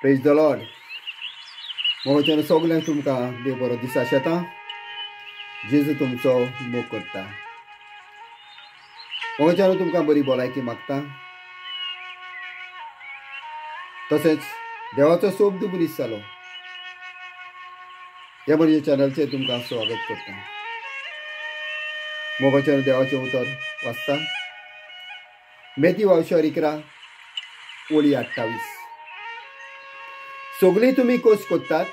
Praise the Lord. मोगाच्यान सगल्यांक तुमकां देव बरो दीस आशेता. जेजू तुमचो मोग करता. मोगाच्यान तुमकां बरी भलायकी मागता. तशेंच देवाचो सोब दीस जालो ह्या म्हज्या चॅनलचेर तुमकां स्वागत करता. मोगाच्यान देवाचें उतर वाचता. मॅथ्यू 11:28. सगळीं तुमी कोस कोत्तात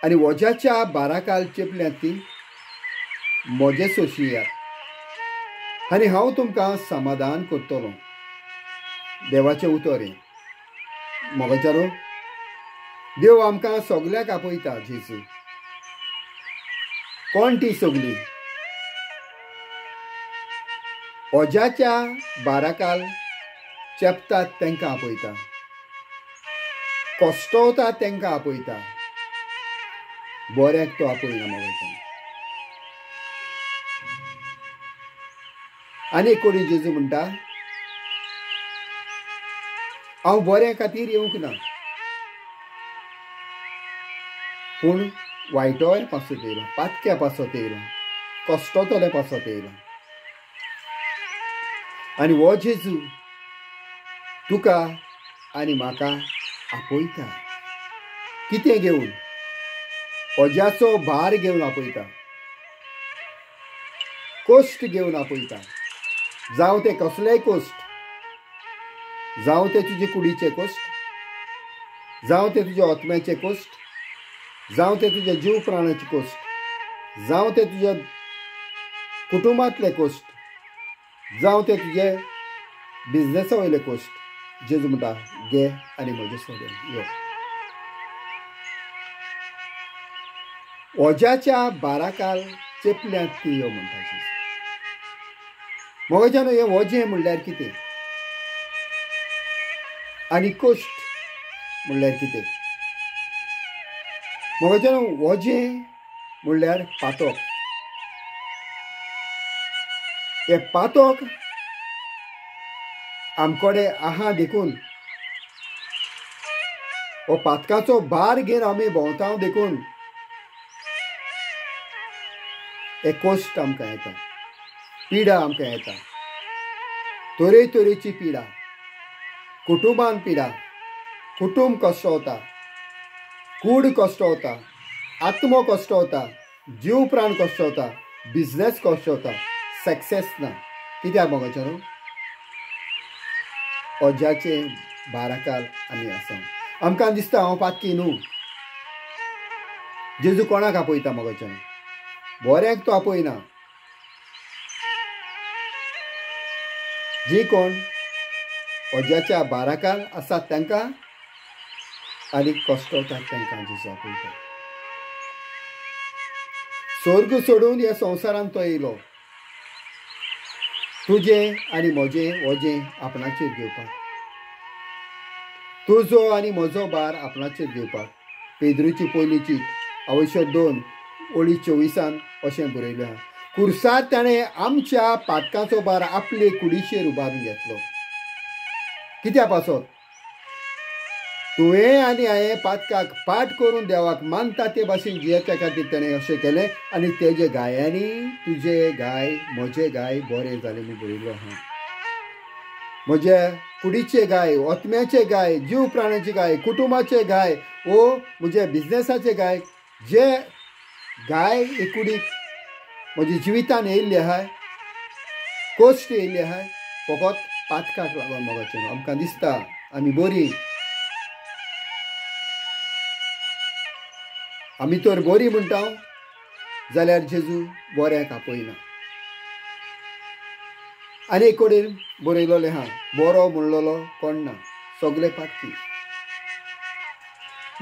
आनी वज्याच्या बाराकाल चेपल्यांत ती म्हजे सोशियात आनी हांव तुमकां समाधान करतलो. देवाचें उतर हें. मोगाच्यानो देव आमकां सगल्यांक आपयता. जेजू कोण ती सगळीं? वज्याच्या बाराकाल चेपतात तांकां आपयता. कश्टवता तांकां आपयता. बऱ्याक तो आपयना. मोगाच्यान आनी एक कोणी जेजू म्हणटा हांव बऱ्या खातीर येवंक ना पूण वायटोय पासत येयलो, पातक्या पासत येयलो, कश्टतले पासत येयलो. आनी हो जेजू तुका आनी म्हाका आपयता. कितें घेवन? वज्याचो भार घेवन आपयता. कश्ट घेवन आपयता. जावं ते कसलेय कश्ट, जावं ते तुजे कुडीचे कश्ट, जावं ते तुज्या आत्म्याचे कश्ट, जावं ते तुज्या जीव प्राणाचे कश्ट, जावं ते तुज्या कुटुंबांतले कश्ट, जावं ते तुजे बिजनेसा वयले कश्ट. जेजू म्हणटा घे आनी म्हजे सोबत यो. वज्याच्या बाराकाल चेपल्यांत ती यो म्हणटा जेजू. मोगाच्यान हें वजें म्हणल्यार कितें आनी कश्ट म्हणल्यार कितें? मोगाच्यान वजें म्हणल्यार पातक. हें पातक आमकोडे आहा देखून, हो पातकाचो भार घेवन आमी भोंवता देखून हे कश्ट आमकां येता, पिडा आमकां येता. तरेतरेची पिडा. कुटुंबान पिडा. कुटुंब कश्टवता, कूड कश्टवता, आत्मो कश्टवता, जीव प्राण कश्टवता, बिजनेस कश्टवता, सक्सेस ना. कित्याक मोगाच्यान वज्याचे बाराकाल आमी आसा. आमकां दिसता हांव पातकी न्हू. जेजू कोणाक आपयता? मोगाच्यान बऱ्याक तो आपयना. जी कोण वज्याच्या बाराकाल आसात तांकां आनी कश्टवतात तांकां जेजू आपयता. स्वर्ग सोडून ह्या संवसारांत तो येयलो तुजें आनी म्हजें वजें आपणाचेर घेवपाक, तुजो आनी म्हजो भार आपणाचेर घेवपाक. पेद्रूची पयली चीट 2:24 अशें बरयलें आहा. खुर्सार ताणें आमच्या पातकाचो भार आपले कुडीचेर उबारून घेतलो. कित्याक पासत? तुवें आनी हांवें पातकाक पाट करून देवाक मानता ते भाशेन जियेच्या खातीर ताणें अशें केलें आनी तेजे गायांनी तुजे गाय म्हजे गाय बरें जालें म्हूण बरयलो आहा. म्हज्या कुडीचे गाय, आत्म्याचे गाय, जीव प्राणाचे गाय, कुटुंबाचे गाय, वो म्हज्या बिजनेसाचे गाय, जे गाय हे कुडीक म्हज्या जिवितान येयल्ली आहाय, कश्ट येयल्ली आहाय फकत पातकाक लागून. मोगाच्यान आमकां दिसता आमी बरीं, आमी तर बरीं म्हणटा जाल्यार जेजू बऱ्याक आपयना. आनी एक कडेन बरयलोलें आहा बरो म्हणलोलो कोण ना, सगळे पातकी.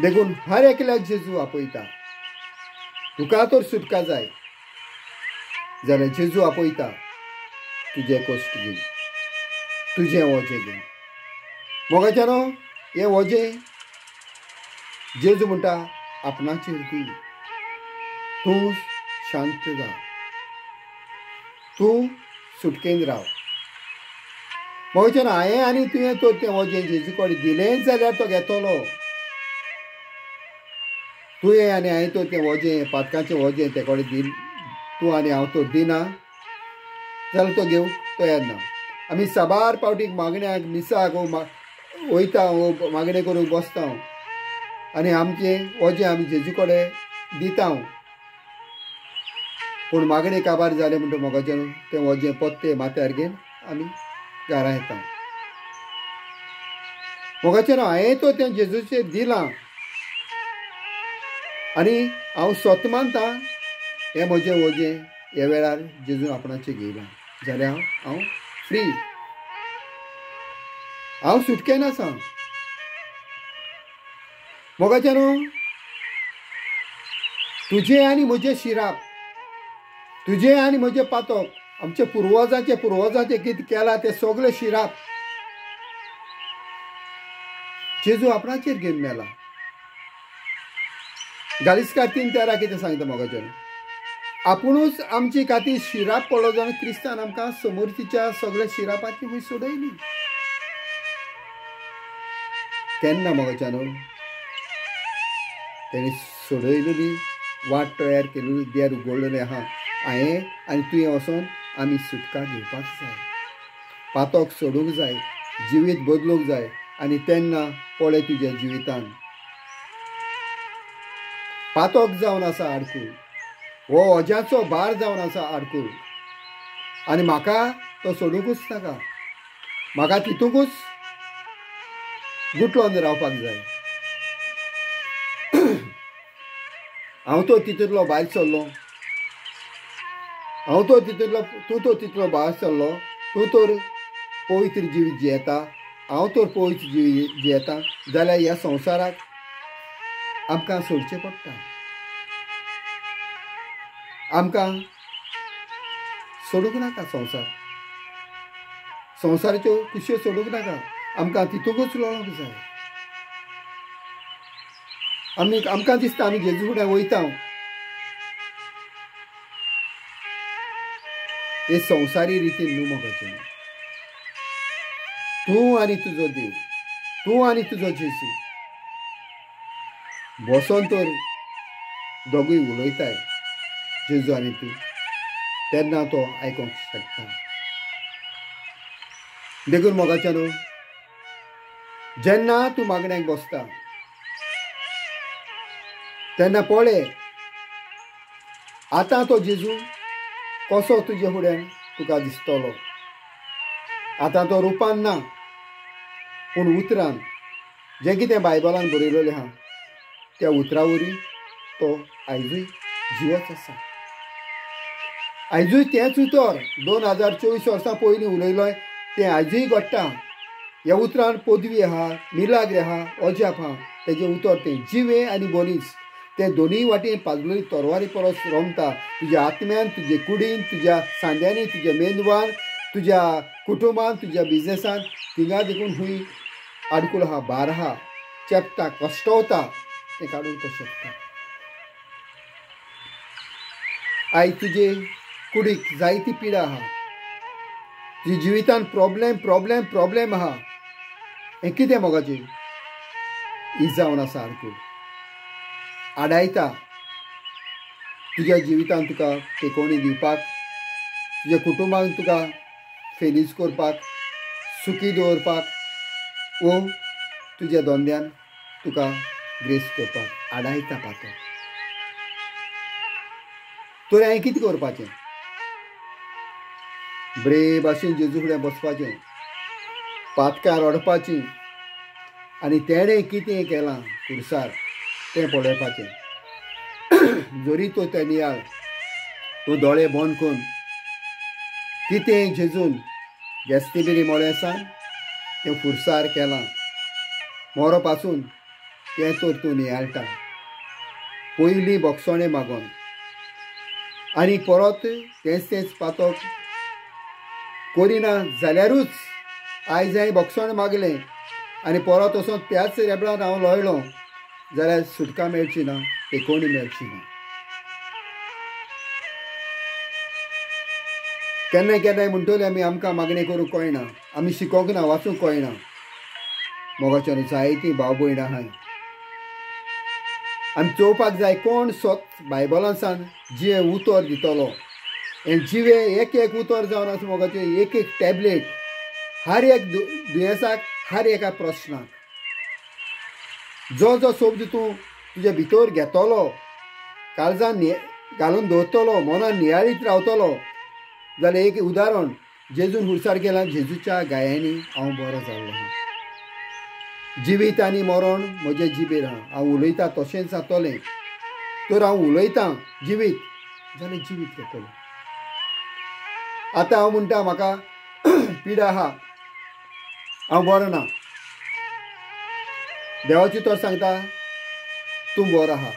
देखून हर एकल्याक जेजू आपयता. तुका तर सुटका जाय जाल्यार जेजू आपयता. तुजें कश्ट घेवन, तुजें वजें घेवन. मोगाच्यानो हें वजें जेजू म्हणटा आपणाचेर दी. तूं शांत जा, तूं सुटकेन राव. मोगचेन हांवें आनी तुवें तो तें वजें जेजू कडेन दिलेंच जाल्यार तो घेतलो. तुवें आनी हांवें तो तें वजें पातकाचें वजें ते कडेन दिल तूं आनी हांव तो दिना जाल्यार तो घेवंक तयार ना. आमी साबार पावटीक मागण्याक मिसाक वयता मागणे करूंक बसता आनी आमचें वजें आमी जेजू कडेन दिता. पूण मागणे काबार जालें म्हणटा मोगाचें तें वजें पत्ते माथ्यार घेवन आमी घरा येता. मोगाचें हांवें तो तें जेजूचेर दिलां आनी हांव स्वता मानता हें म्हजें वजें ह्या वेळार जेजून आपणाचें घेयलां जाल्यार हांव फ्री, हांव सुटकेन आसा. मोगाचें न्हू तुजें आनी म्हजें शिराप, तुजें आनी म्हजें पातक, आमच्या पुर्वजांचें कितें केलां तें सगळें शिराप जेजू आपणाचेर घेवन मेला. गालिस्कार 3:13 कितें सांगता मोगाचें, आपुणूच आमची खातीर शिराप पडलो जावन क्रिस्तान आमकां समृद्धीच्या सगळ्या शिरापाची खंय सोडयली. केन्ना मोगाचें न्हू तेणी सोडयलेली वाट तयार केलेली देर उगडलेलें आहा. हांवें आनी तुवें वचोन आमी सुटका घेवपाक जाय, पातक सोडूंक जाय, जिवीत बदलूंक जाय आनी तेन्ना पळय तुज्या जिवितान पातक जावन आसा आडकूल, हो ओज्याचो भार जावन आसा आडकूल आनी म्हाका तो सोडूंकूच नाका. म्हाका तितूंकूच गुटलोन रावपाक जाय. हांव तो तितूंतलो भायर सरलो, हांव तो तितूंतलो तूं तो तितलो भायर सरलो, तूं तर पवित्र जिवीत जियेता, हांव तर पवित्र जिवीत जियेता जाल्यार ह्या संवसाराक आमकां सोडचें पडटा. आमकां सोडूंक नाका संवसार, संवसाराच्यो कुशयो सोडूंक नाका, आमकां तितूंकूच लोळोंक जाय. आमकां दिसता आमी जेजू फुड्यान वयता हे संवसारी रितीन न्हू मोगाचें. तूं आनी तुजो देव, तूं आनी तुजो जेजू बसोन तर दोगूय उलयताय जेजू आनी तूं, तेन्ना तो आयकोंक शकता. देखून मोगाचें न्हू जेन्ना तूं मागण्याक बसता तेन्ना पळय आतां तो जेजू कसो तुजे फुड्यान तुका दिसतलो. आतां तो रुपान ना पूण उतरान जें कितें बायबलान बरयलेलें आहा त्या उतरा वरवीं तो आयजूय जिवच आसा. आयजूय तेंच उतर 2024 वर्सां पयलीं उलयलोय तें आयजूय घडटा. ह्या उतरान पदवी आहा, मिलाग्र आहा, अजाप आहा, तेजें उतर तें जिवे आनी बोनीस ते दोनूय वाटेन पाजलेली तरवारी परस रोमता. तुज्या आत्म्यान, तुजे कुडीन, तुज्या सांद्यांनी, तुज्या मेंदवान, तुज्या कुटुंबान, तुज्या बिजनेसान थिंगा देखून खूंय आडकूल आहा, भार आहा, चेपता, कश्टवता तें काडून तो शकता. आयज तुजे कुडीक जायती पिडा आहा, तुज्या जिवितान प्रॉब्लेम आहा. हें कितें मोगाचें ही जावन आसा आडकूल आडायता तुज्या जिवितान तुका तेकोवणी दिवपाक, तुज्या कुटुंबाक तुका फेलीज करपाक, सुखी दवरपाक वो तुज्या धंद्यान तुका ग्रेस करपाक आडायता पातो. तर हांवें कितें करपाचें? बरे भाशेन जेजू फुड्यान बसपाचें, पातकार ओडपाचीं आनी तेणें कितें केलां खुर्सार तें पळोवपाचें. जोरी तो तें नियाळ तूं दोळे बंद करून कितें जेजून गेस्तिबेरी मोळ्यासान तें खुर्सार केलां मोरो पासून तें तर तूं नियाळटा. पयलीं बोगसोणें मागोन आनी परत तेंच पातक करिना जाल्यारूच आयज हांवें बोगसोणें मागलें आनी परत वचोन त्याच रेबळान हांव लोळ्ळों जाल्यार सुटका मेळची ना, तेकोवणी मेळची ना. केन्नाय केन्नाय म्हणटले आमी आमकां मागणें करूंक कळना, आमी शिकोंक ना, वाचूंक कळना. मोगाच्यान जायतीं भाव भयण आहाय. आमी चोवपाक जाय कोण स्वत बायबलान सान जिवे उतर दितलो. हें जिवे एक एक उतर जावन आसा मोगाचें, एक एक टॅबलेट हर एक दुयेंसाक, हर एका प्रश्नाक. जो जो शब्द तूं तुजे भितर घेतलो, काळजान घालून दवरतलो, मनान नियाळीत रावतलो जाल्यार एक उदाहरण जेजून हुरसार केलां. जेजूच्या गायांनी हांव बरो जाल्लो आहा. जिवीत आनी मरण म्हजे जिबेर आहा. हांव उलयतां तशेंच जातलें. तर हांव उलयतां जिवीत जाल्यार जिवीत घेतलो. आतां हांव म्हणटा म्हाका पिडा आहा, हांव बरो ना. देवाची तर सांगता तूं बरो आहा.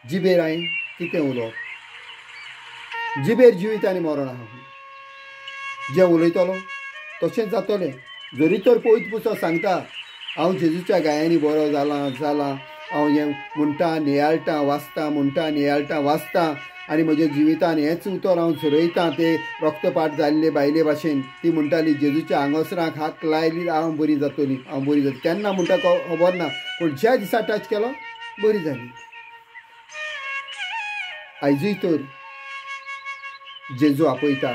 जिबेर हांवें कितें उलोवप? जिबेर जिवीत आनी मरण आहा. जें उलयतलो तशेंच जातलें. जरी तर पयत पुसो सांगता हांव जेजूच्या गायांनी बरो जालां, हांव हें म्हणटा नियाळटां वाचतां, म्हणटा नियाळटां वाचतां आनी म्हज्या जिवितान हेंच उतर हांव झरयतां. ते रक्तपात जाल्ले बायले भाशेन ती म्हणटाली जेजूच्या आंगसराक हात लायली हांव बरी जातली, हांव बरी जातली. केन्ना म्हणटा खबर ना, पूण ज्या दिसा टच केलो बरी जाली. आयजूय तर जेजू आपयता.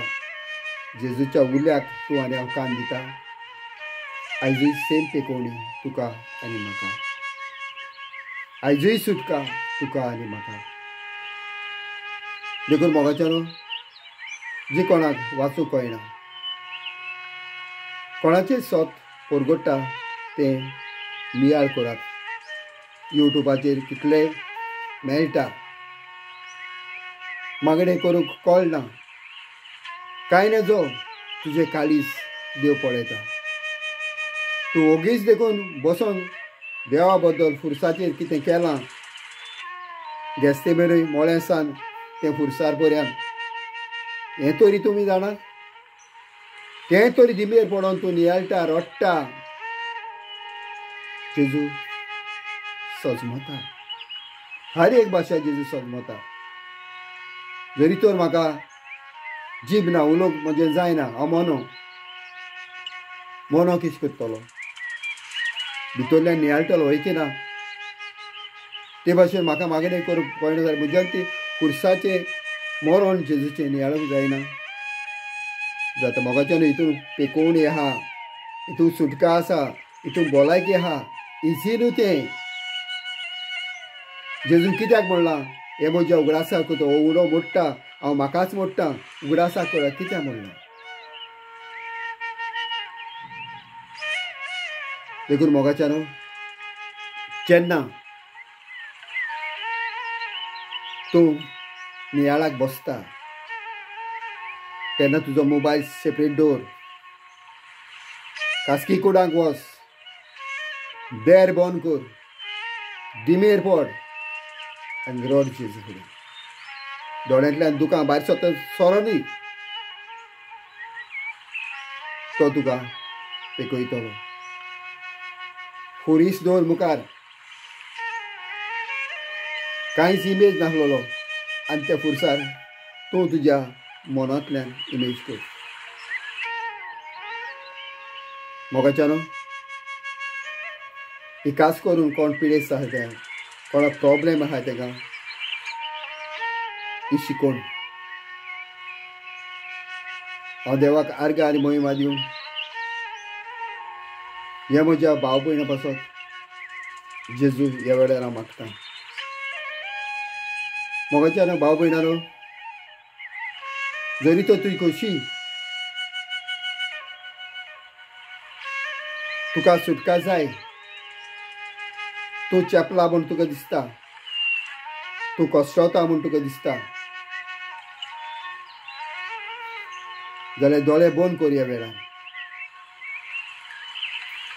जेजूच्या उल्याक तूं आनी हांव कान दिता. आयजूय सेम पेकोवणी तुका आनी म्हाका. आयजूय सुटका तुका आनी म्हाका. देखून मोगाच्यान जी कोणाक वाचूंक कळना, कोणाचें स्वत परगडटा तें नियाळ करात. युट्यूबाचेर कितले मेळटा. मागणें करूंक कळना कांय नजो तुजें काळीज देव पळयता. तूं ओगीच देखून बसून देवा बद्दल फुरसाचेर कितें केलां गेस्तेमेरूय मोळ्यासान तें फुरसार पर्यंत हें तरी तुमी जाणात. तें तरी दिमेर पडोन तूं नियाळटा, रडटा. जेजू सजमता. हर एक भाशा जेजू सजमता. जरी तर म्हाका जीब ना, उलोवंक म्हजें जायना, हांव मोनो किश करतलो. भितरल्यान नियाळटलो वयची ना. ते भाशेन म्हाका मागणें करूंक कळना जाल्यार म्हज्यान ती खुर्साचें मरण जेजूचें नियाळूंक जायना. जाता मोगाच्यान हितून पेकोवणी आहा, हितून सुटका आसा, हितून भलायकी आहा. इजी न्हू तें. जेजून कित्याक म्हणलां हे म्हज्या उगडासा करता, हो उडो मोडटा, हांव म्हाकाच मोडटा, उगडासा करा. कित्याक म्हणलां? देखून मोगाच्यान जेन्ना तूं नियाळाक बसता तेन्ना तुजो मोबायल सेपरेट दवर. खासगी कुडांक वच, देर बंद कर, दिमेर पड आनी रड जेजू फुडें. दोळ्यांतल्यान दुकां भायर सोरो न्ही. तो तुका पेकयतलो. खुरीस दवर मुखार. कांयच इमेज नासलेलो आनी त्या फुरसार तूं तुज्या मनांतल्यान इमेज कर. मोगाच्यान ही खास करून कोण पिडेस्त आसा त्या, कोणाक प्रॉब्लेम आसा तेका ही शिकोवन हांव देवाक आर्गां आनी महिमा दिवन हे म्हज्या भाव भयणा पासत जेजू ह्या वेळार हांव मागतां. मोगाच्यान भाव भयणानो, जरी तर तुजी खोशी तुका सुटका जाय, तूं चेपला म्हूण तुका दिसता, तूं कश्टता म्हूण तुका दिसता जाल्यार दोळे बंद कर. ह्या वेळार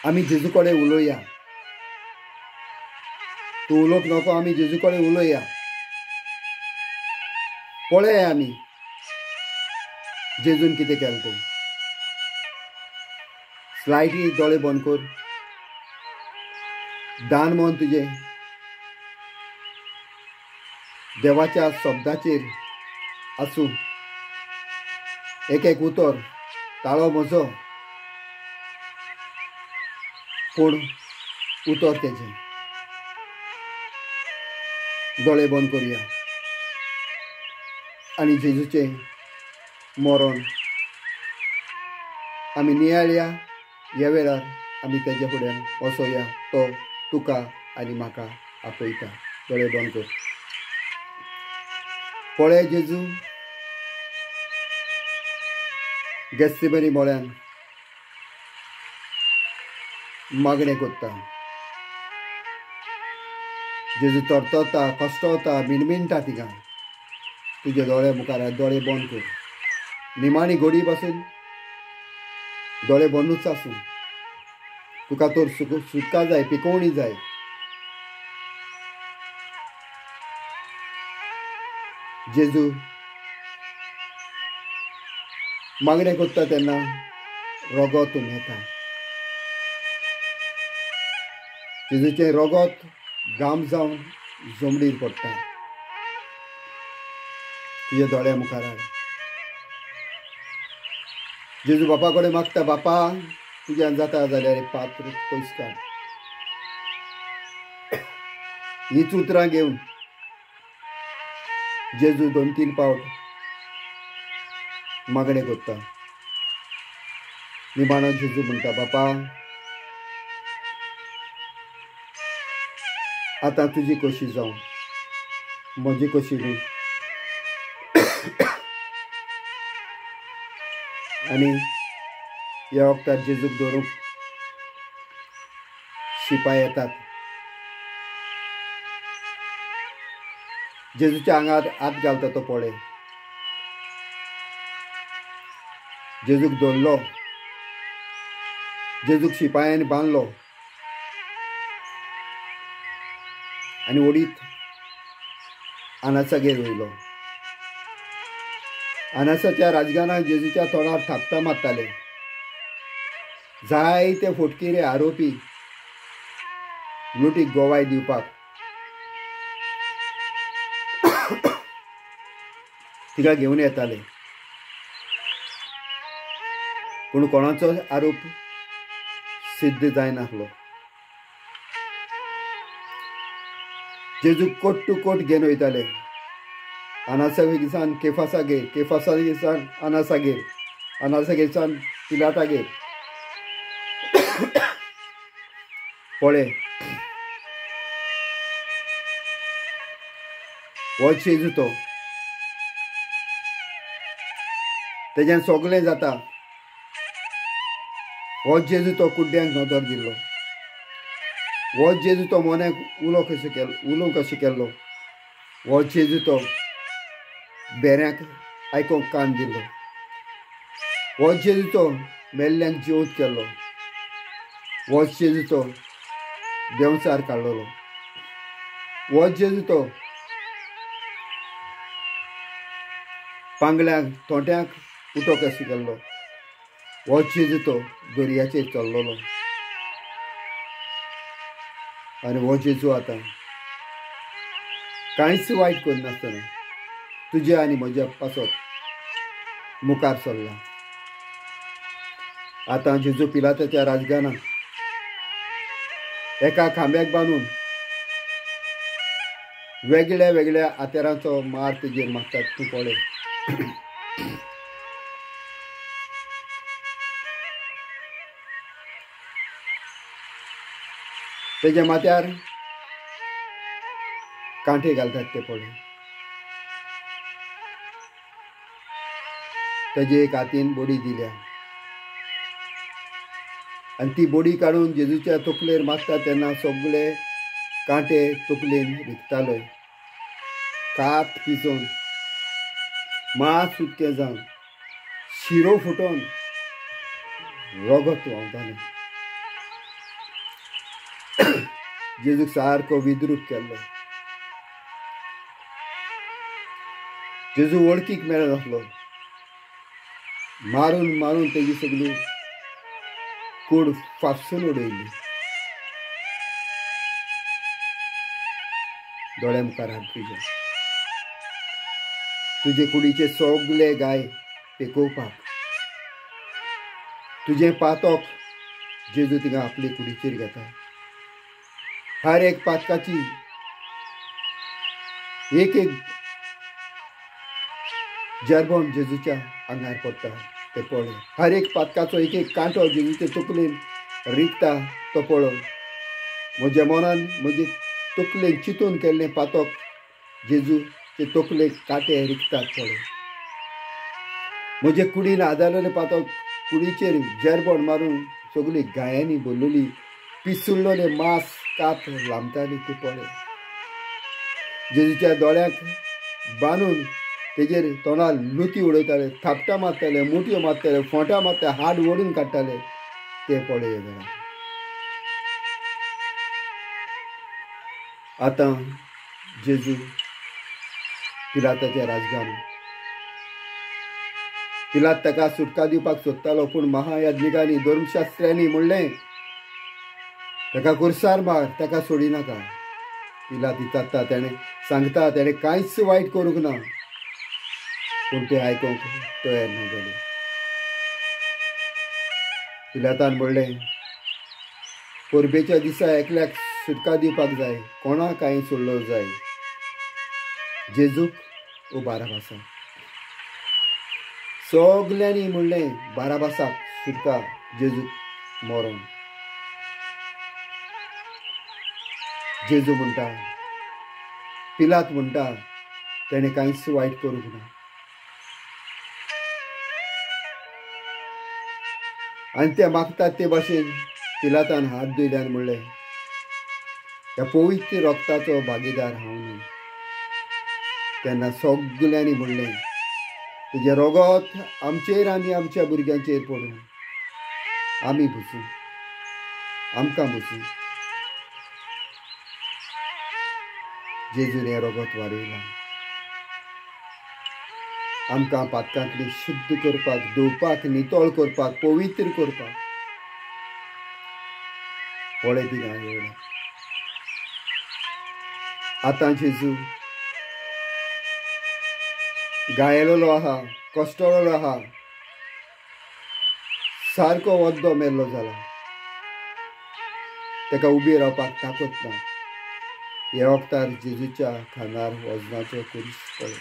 आमी जेजू कडेन उलोवया. तूं उलोवंक नको, आमी जेजू कडेन उलोवया. पळया आमी जेजून कितें केलें तें. स्लायटली दोळे बंद कर. दान मन तुजें देवाच्या शब्दाचेर आसूं एक एक उतर ताळो म्हजो पूण उतर तेजे दोळे बंद करुया आनी जेजूचे मरण आमी नियाळया ह्या वेळार आमी तेजे फुड्यान वसोया तो तुका आनी म्हाका आपयता दोळे बंद कर पळय जेजू गेस्तिमनी मोळ्यान मागणें कोत्ता जेजू तरतता कश्टता मिणमिणटा तिका तुजे दोळे मुखार दोळे बंद कर निमाणी घडी पासून दोळे बंदूच आसूं तुका तर सुटका जाय पिकोवणी जाय जेजू मागणें कोत्ता तेन्ना रगत उमेता जेजूचें रगत घाम जावन जमडीर पडटा तुजे दोळ्या मुखार हाड जेजू बापा कडेन मागता बापा तुज्यान जाता जाल्यार पात्र पयस काड हीच उतरां घेवन जेजू 2-3 पावट मागणें कोत्ता निमाणो जेजू म्हणटा बापा आतां तुजी कशी जावं म्हजी कशी न्ही आनी ह्या वक्तार जेजूक धरूंक शिपाय येतात जेजूच्या आंगार हात घालता तो पळय जेजूक धरलो जेजूक शिपायान बांदलो आनी ओडीत आनासागेर वयलो आनासाच्या राजगानाक जेजूच्या तोंडार थापता मारताले जायते फोटकिरे आरोपी लुटीक गोवाय दिवपाक तिका घेवन येताले पूण कोणाचो आरोप सिद्ध जायनासलो जेजूक कोट टू कोट घेवन वयताले अनासागेरसान केफासागेर केफासागेरसान अनासागेर अनासागेरसान पिलातागेर पळय हो जेजू तो तेज्यान सगळें जाता हो जेजू तो कुड्ड्यांक नदर दिल्लो हो जेजू तो मोन्याक उलोवंक कशें केल्लो हो जेजू तो बेऱ्यांक आयकोंक कान दिल्लो हो जेजू तो मेल्ल्यांक जिवंत केल्लो हो जेजू तो देंवचार काडलेलो हो जेजू तो पांगल्यांक तोट्यांक उठो कशें केल्लो हो जेजू तो दर्याचेर चल्लोलो आनी हो जेजू आतां कांयच वायट करनासतना तुजे आनी म्हज्या पासत मुखार सरला आतां जेजू पिलाताच्या राजगानाक एका खांब्याक बांदून वेगळ्या वेगळ्या आतेरांचो मार तेजेर मारतात तूं पळय तेज्या माथ्यार कांठे घालतात ते पळय तेजे एक हातीन बोडी दिल्या आनी ती बोडी काडून जेजूच्या तकलेर मारता तेन्ना सगळे कांटे तकलेन रिगताले कात पिसोवन मात सुटकें जावन शिरो फुटोवन रगत व्हांवतालें जेजूक सारको विद्रूप केल्लो जेजू वळखीक मेळनासलो मारून मारून तेजी सगळी कूड फासून उडयली दोळ्या मुखार हाड तुजे कुडीचे सगळे गाय पेकोवपाक. तुजें पातोक जेजू थिंगा आपले कुडीचेर घेता. हर एक पातकाची एक जरबोण जेजूच्या आंगार पडटा ते पळय. हर एक पातकाचो एक कांटो जेजूचे तकलेन रिगता तो पळय. म्हज्या मनान म्हजे तकलेन चिंतून केल्लें पातोक जेजूचे तकलेक कांटे रिगतात पळय. म्हजे कुडीन आदारलेले पातोक कुडीचेर जरबोण मारून सगळी गायांनी भरलेली पिसुल्लोले मांस कात लांबताली ते पळय. जेजूच्या दोळ्याक बांदून तेजेर तोंडार लुती उडयताले, थापटां मारताले, मुटयो मारताले, फोंटां मारताले, हाड ओडून काडटाले ते पळय. आतां जेजू पिलाताच्या राजगान. पिलात ताका सुटका दिवपाक सोदतालो, पूण महायाज्ञिकांनी धर्मशास्त्र्यांनी म्हणलें ताका कुर्सार मार, ताका सोडिनाका. पिलात विचारता, तेणें सांगता तेणें कांयच वायट करूंक ना, पूण ते आयकूंक तयार ना जाले. पिलातान म्हणलें परबेच्या दिसा एकल्याक सुटका दिवपाक जाय, कोणाकाय सोडलो जाय, जेजूक वो बाराबासाक. सगल्यांनी म्हणलें बाराबासाक सुटका, जेजूक मरण. जेजू म्हणटा, पिलात म्हणटा तेणें कांयच वायट करूंक ना. आनी ते मागतात ते भाशेन पिलातान हात धुयल्यान म्हणलें ह्या पवित्र रक्ताचो भागीदार हांव न्ही. तेन्ना सगल्यांनी म्हणलें तुजें रगत आमचेर आनी आमच्या भुरग्यांचेर पडूं, आमी भुसूं, आमकां भुसूं. जेजून हें रगत वाडयलां आमकां पातकांतली शुद्ध करपाक, धुवपाक, नितळ करपाक, पवित्र करपाक. पळय थिंगा येयला. आतां जेजू गायलेलो आहा, कश्टलेलो आहा, सारको वद्दो मेल्लो जाला. ताका उबी रावपाक ताकत ना. ह्या वक्तार जेजूच्या खांदार वजनाचो कुर्स पळय.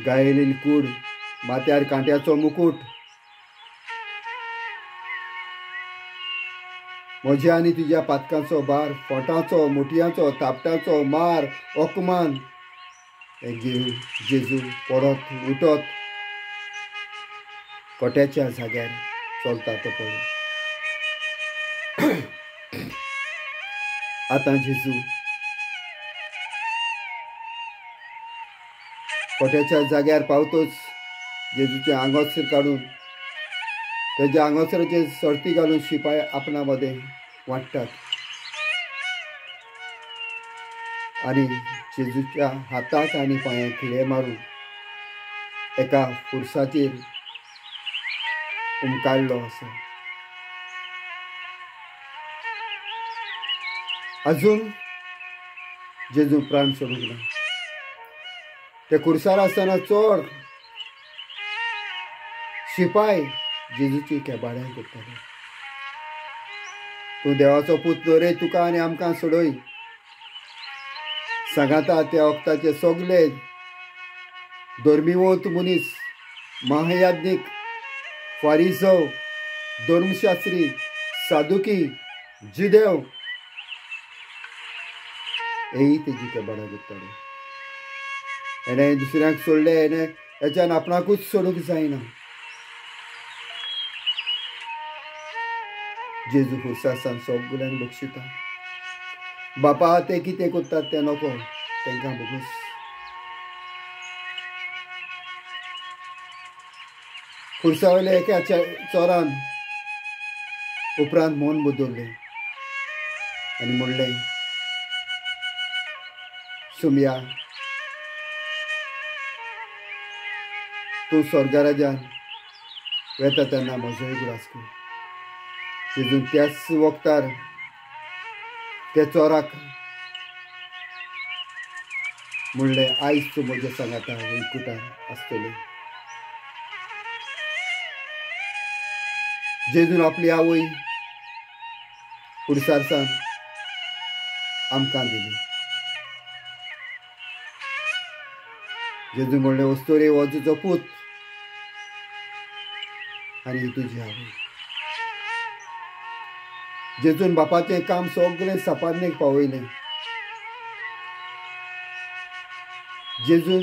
गायलेली कूड, माथ्यार कांट्याचो मुकूट. म्हज्या आनी तुज्या पातकांचो भार, फोटांचो, मुटयांचो, थापटांचो मार, ओकमान हें घेवन जेजू पडत उठत कोट्याच्या जाग्यार चलता तो पळय. आतां जेजू कोट्याच्या जाग्यार पावतच जेजूचे आंगोसर काडून तेज्या आंगोसराचेर सर्ती घालून शिपाय आपणा मदें वाडटात आनी जेजूच्या हाताक आनी पांयांक खिळे मारून एका खुर्साचेर उमकाडलो आसा. अजून जेजू प्राण सोडूंक ना. ते खुर्सार आसतना चड शिपाय जेजूची केबाड्यां करताले. तूं देवाचो पूत रे, तुका आनी आमकां सोडय. सांगाता त्या वक्ताचे सगळे धर्मीवंत मनीस, महायाज्ञीक, फारिसव, धर्मशास्त्री, सादुकी, जुदेव हेय तेजी केबाडां करताले. हेणें दुसऱ्यांक सोडलें, हेणें हेच्यान आपणाकूच सोडूंक जायना. जेजू खुर्सासान सगल्यांक बक्षिता. बापा ते कितें करतात तें नको, तांकां बोगूस. खुर्सा वयल्या एका चोरान उपरांत मन बदल्लें आनी म्हणलें सुमया, तूं स्वर्गराज्यान वेता तेन्ना म्हजोय गुरास कर. जेजून त्याच वक्तार त्या चोराक म्हणलें आयज तूं म्हज्या सांगाता वैकुंठान आसतली. जेजून आपली आवय कुडसारसान आमकां दिली. जेजून म्हणलें वस्तू रे हो तुजो पूत आनी ही तुजी आवय. जेजून बापाचें काम सगळें सपान्नेक पावयलें. जेजून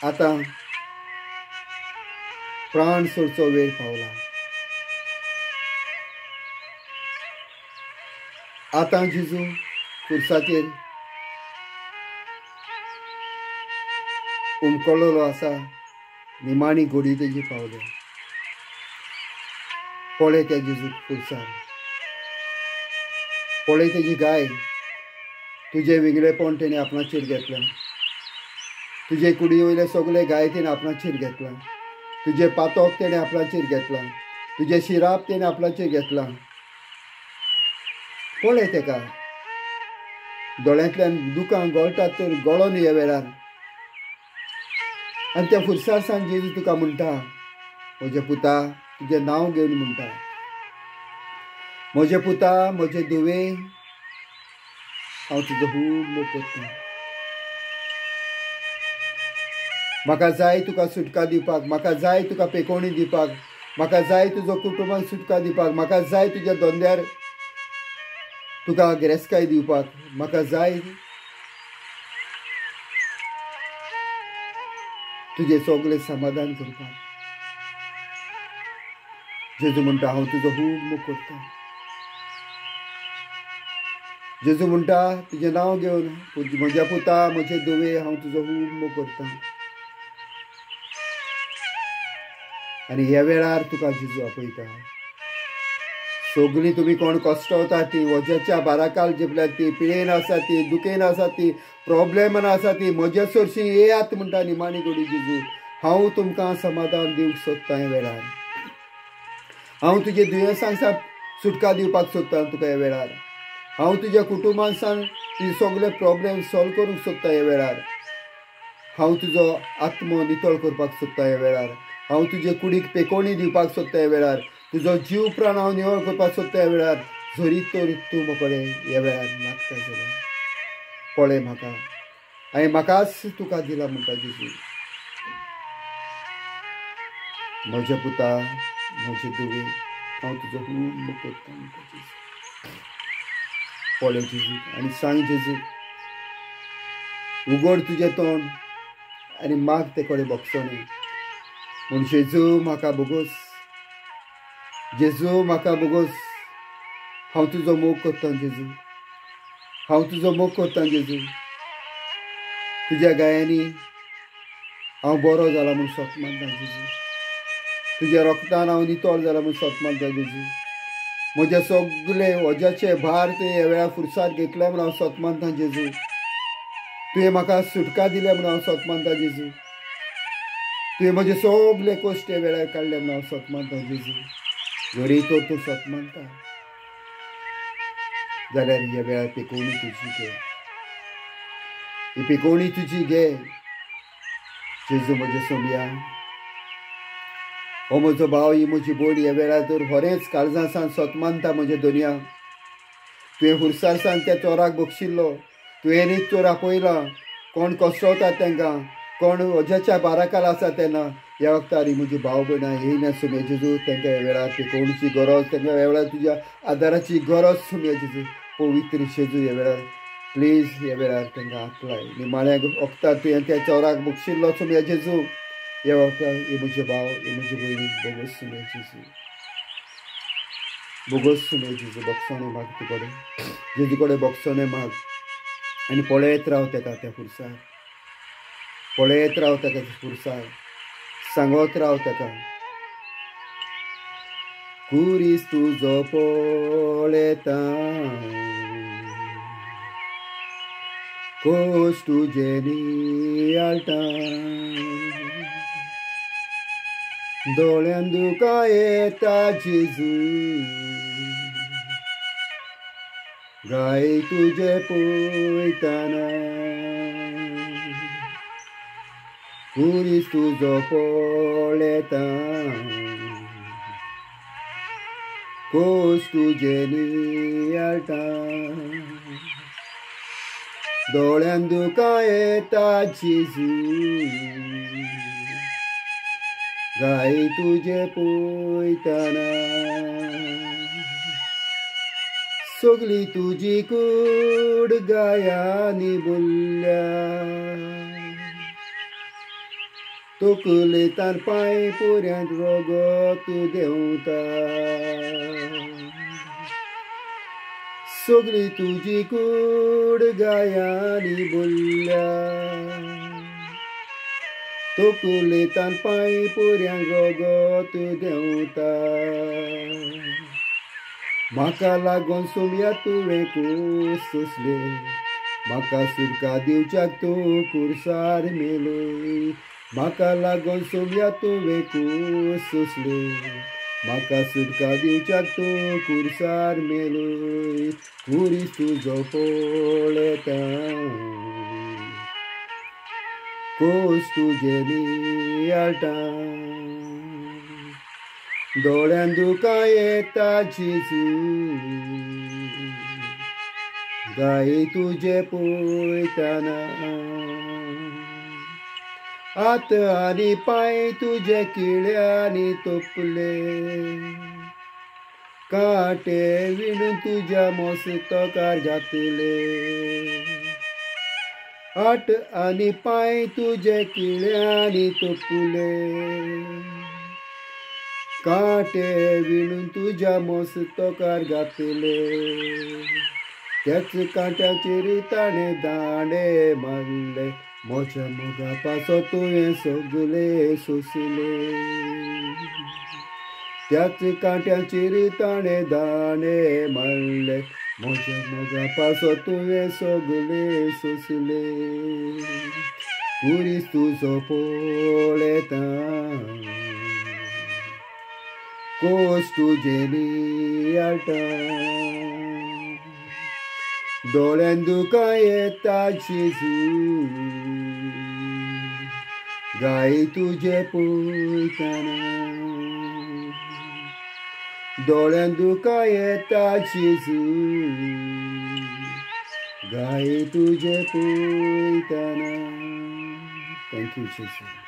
आतां प्राण सोडचो वेळ पावला. आतां जेजू खुर्साचेर उमकळलेलो आसा. निमाणी घोडी तेजी पावल्या. पळय त्या जेजू खुर्सार. पळय तेजी गाय. तुजें वेगळेपण तेणें आपणाचेर घेतलें. तुजे कुडी वयले सगळे गाय तेणें आपणाचेर घेतला. तुजें पातोक तेणें आपणाचेर घेतला. तुजें शिराप तेणें आपणाचेर घेतलां. पळय तेका दोळ्यांतल्यान दुकां गळटात तर गळोन ह्या वेळार. आनी त्या खुर्सार सावन जेजू तुका म्हणटा, म्हज्या पुता तुजें नांव घेवन म्हणटा, म्हज्या पुता म्हजे धुवे हांव तुजो खूब मोग करतां. म्हाका जाय तुका सुटका दिवपाक. म्हाका जाय तुका पेकोवणी दिवपाक. म्हाका जाय तुजो कुटुंबाक सुटका दिवपाक. म्हाका जाय तुज्या धंद्यार तुका गिरेस्ताय दिवपाक. म्हाका जाय तुजें सगळें समाधान करपाक. जेजू म्हणटा हांव तुजो खूब मोग करतां. जेजू म्हणटा तुजें नांव घेवन, म्हज्या पुता म्हजे धुवे हांव तुजो खूब मोग करतां. आनी ह्या वेळार तुका जेजू आपयता. सगळीं तुमी कोण कश्टवता ती, वजाच्या बाराकाल जिपल्यात ती, पिळेन आसा ती, दुखेन आसा ती, प्रॉब्लेमान आसा ती, म्हजे चडशीं येयात म्हणटा निमाणी घोडी जेजू. हांव तुमकां समाधान दिवंक सोदतां. ह्या वेळार हांव तुजे दुयेंसांक सावन सुटका दिवपाक सोदतां. तुका ह्या वेळार हांव तुज्या कुटुंबान सावन तुजे सगळे प्रॉब्लेम सॉल्व करूंक सोदतां. ह्या वेळार हांव तुजो आत्मो नितळ करपाक सोदतां. ह्या वेळार हांव तुजे कुडीक पेकोवणी दिवपाक सोदतां. ह्या वेळार तुजो जीव प्राण हांव निवळ करपाक सोदतां. ह्या वेळार जरी तर तूं म्हकडे ह्या वेळार मागता जाल्यार पळय म्हाका हांवें म्हाकाच तुका दिला म्हणटा जेजू. म्हज्या पुता म्हजे धुवे हांव तुजो खूब मोग करतां म्हणटा जेजू. पळय जेजू आनी सांग जेजू, उगड तुजें तोंड आनी माग ते कडेन बगसोनी म्हूण. जेजू म्हाका बोगोस. जेजू म्हाका बोगोस. हांव तुजो मोग करतां जेजू. हांव तुजो मोग करतां जेजू. तुज्या गायांनी हांव बरो जाला म्हूण सोत मानता जेजू. तुज्या रोगतान हांव नितळ जाला म्हूण सोत मानता जेजू. म्हजे सगळे वजाचे भार तुवें ह्या वेळार फुरसार घेतले म्हूण हांव सोत मानता जेजू. तुवें म्हाका सुटका दिल्या म्हूण हांव सोत मानता जेजू. तुवें म्हजे सगळे कश्ट ह्या वेळार काडले म्हूण हांव सोत मानता जेजू. जरी तर तूं सोत मानता जाल्यार ह्या वेळार पेकोवणी तुजी घे. ही पेकोवणी तुजी घे जेजू. म्हजे सोमया हो म्हजो भाव, ही म्हजी भयण ह्या वेळार तर खरेंच काळजां सावन सोत मानता. म्हजे दोनया तुवें हुरसार सावन त्या चोराक बक्षिल्लो. तुवें न्ही चोर आपयला. कोण कश्टवतात तांकां, कोण वजाच्या बाराकाल आसा तेन्ना ह्या वक्तार ही म्हजी भाव भयणां येयना सुमया जेजू. तांकां ह्या वेळार पेकोवणीची गरज, तांकां ह्या वेळार तुज्या आदाराची गरज सुमया जेजू. पवित्र जेजू ह्या वेळार प्लीज ह्या वेळार तांकां हात लाय. निमाण्या वक्तार तुवें त्या चोराक बक्षिल्लो सुमया जेजू. ह्या वक्तार हे म्हजे भाव, हे म्हजे भयणी बोगस सुमया जेजू. बोगस सुमया जेजू. बक्षणे माग तूं कडेन जेजू कडेन बक्षणे माग. आनी पळयत राव ताका त्या फुरसार. पळयत राव ताका फुरसार. सांगत राव ताका कुरीस तुजो पळयता, कोश तुजे नियाळटा. दोळ्यान दुकां येता जेजू, गाय तुजे पळयताना. कुरीस तुजो पळयता कोस तुजे नियाळटा दोळ्यान दुकां येता जेजू गाय तुजे पळयतना सगली तुजी कूड गायांनी भरल्या तकलेतान पांय पोऱ्यांत रगत देंवता सगली तुजी कूड गायांनी भरल्या तकलेतान पांय पोऱ्यांत रगत देंवता म्हाका लागून सोमया तुवें कूस सोंसले म्हाका सुटका दिवच्याक तूं कुर्सार मेलय म्हाका लागून सोमया तुवें कूस सोंसले म्हाका सुटका दिवच्याक तूं कुर्सार मेलय कुरीस तुजो पळयता कोस तुजे नियाळटा दोळ्यान दुकां येता जेजू गाय तुजे पळयतना हात आनी पांय तुजे किळ्यांनी तोपले कांटे विणून तुज्या मस्तकार घातले हात आनी पांय तुजे किळ्यांनी तोपले कांटे विणून तुज्या मस्तकार घातले त्याच कांट्याचेर ताणें दांडे मारले म्हज्या मोगा पासो तुवें सगले सोंसले त्याच कांट्याचेर ताणें दांडे मारले म्हज्या मोगा पासो तुवें सगले सोंसले कुरीस तुजो पळयता कोस तुजे नियाळटा दोळ्यान दुकां येता जेजू गाय तुजे पळयतना दोळ्यान दुकां येता जेजू गाय तुजे पळयतना थँक्यू जेजू